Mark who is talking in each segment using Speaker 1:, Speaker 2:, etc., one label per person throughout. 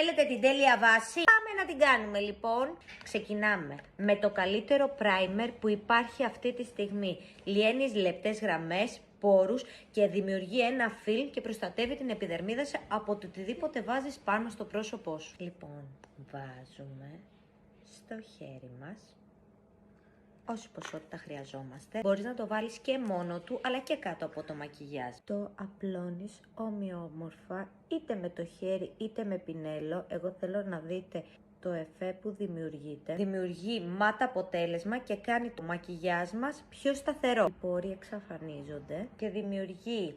Speaker 1: Θέλετε την τέλεια βάση? Πάμε να την κάνουμε λοιπόν. Ξεκινάμε με το καλύτερο primer που υπάρχει αυτή τη στιγμή. Λιένεις λεπτές γραμμές, πόρους και δημιουργεί ένα φιλ και προστατεύει την επιδερμίδα από το οτιδήποτε βάζεις πάνω στο πρόσωπό σου. Λοιπόν, βάζουμε στο χέρι μας όση ποσότητα χρειαζόμαστε. Μπορείς να το βάλεις και μόνο του, αλλά και κάτω από το μακιγιάζ. Το απλώνεις ομοιόμορφα, είτε με το χέρι είτε με πινέλο. Εγώ θέλω να δείτε το εφέ που δημιουργείται. Δημιουργεί μάτα αποτέλεσμα και κάνει το μακιγιάζ μας πιο σταθερό. Οι πόροι εξαφανίζονται και δημιουργεί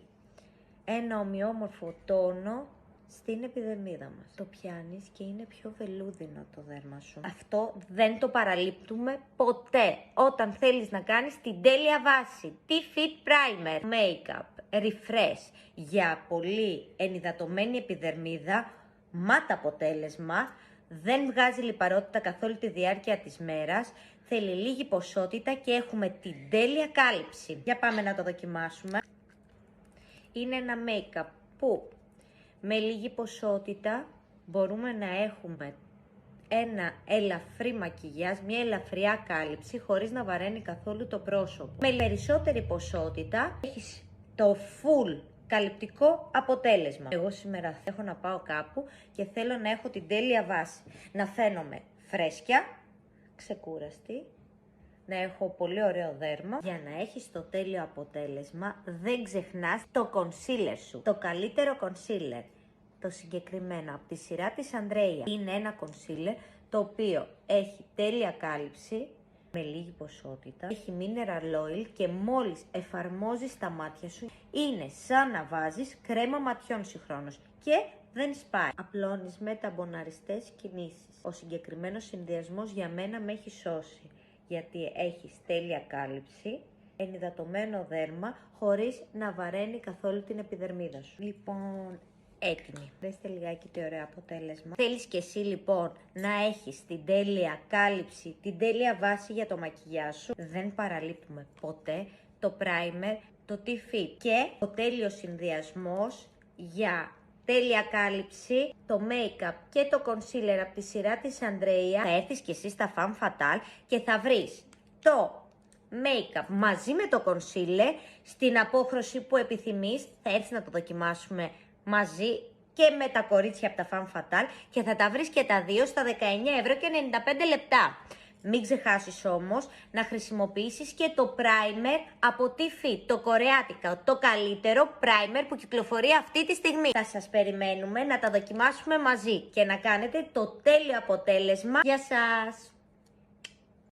Speaker 1: ένα ομοιόμορφο τόνο στην επιδερμίδα μας. Το πιάνεις και είναι πιο βελούδινο το δέρμα σου. Αυτό δεν το παραλείπτουμε ποτέ όταν θέλεις να κάνεις την τέλεια βάση. T-Fit Primer, Makeup, Refresh για πολύ ενυδατωμένη επιδερμίδα, μάτα αποτέλεσμα, δεν βγάζει λιπαρότητα καθ' όλη τη διάρκεια της μέρας, θέλει λίγη ποσότητα και έχουμε την τέλεια κάλυψη. Για πάμε να το δοκιμάσουμε. Είναι ένα make-up που με λίγη ποσότητα μπορούμε να έχουμε ένα ελαφρύ μακιγιάζ, μια ελαφριά κάλυψη χωρίς να βαραίνει καθόλου το πρόσωπο. Με περισσότερη ποσότητα έχεις το full καλυπτικό αποτέλεσμα. Εγώ σήμερα έχω να πάω κάπου και θέλω να έχω την τέλεια βάση. Να φαίνομαι φρέσκια, ξεκούραστη, να έχω πολύ ωραίο δέρμα. Για να έχεις το τέλειο αποτέλεσμα δεν ξεχνάς το concealer σου. Το καλύτερο concealer, το συγκεκριμένο από τη σειρά της Andrea, είναι ένα concealer το οποίο έχει τέλεια κάλυψη με λίγη ποσότητα, έχει mineral oil και μόλις εφαρμόζεις στα μάτια σου είναι σαν να βάζεις κρέμα ματιών συγχρόνως και δεν σπάει. Απλώνεις με ταμποναριστές κινήσεις. Ο συγκεκριμένος συνδυασμός για μένα με έχει σώσει, γιατί έχει τέλεια κάλυψη, ενυδατωμένο δέρμα, χωρίς να βαραίνει καθόλου την επιδερμίδα σου. Λοιπόν, έτοιμη. Δέστε λιγάκι τι ωραίο αποτέλεσμα. Θέλεις και εσύ λοιπόν να έχεις την τέλεια κάλυψη, την τέλεια βάση για το μακιγιάζ σου. Δεν παραλείπουμε ποτέ το primer, το T-Fit και ο τέλειος συνδυασμός για τέλεια κάλυψη, το make-up και το concealer από τη σειρά της Andrea. Θα έρθεις και εσύ στα Femme Fatale και θα βρεις το make-up μαζί με το concealer στην απόχρωση που επιθυμείς. Θα έρθεις να το δοκιμάσουμε μαζί και με τα κορίτσια από τα Femme Fatale και θα τα βρεις και τα δύο στα 19 ευρώ και 95 λεπτά. Μην ξεχάσεις όμως να χρησιμοποιήσεις και το primer από T-Fit, το κορεάτικα, το καλύτερο primer που κυκλοφορεί αυτή τη στιγμή. Θα σας περιμένουμε να τα δοκιμάσουμε μαζί και να κάνετε το τέλειο αποτέλεσμα. Γεια σας!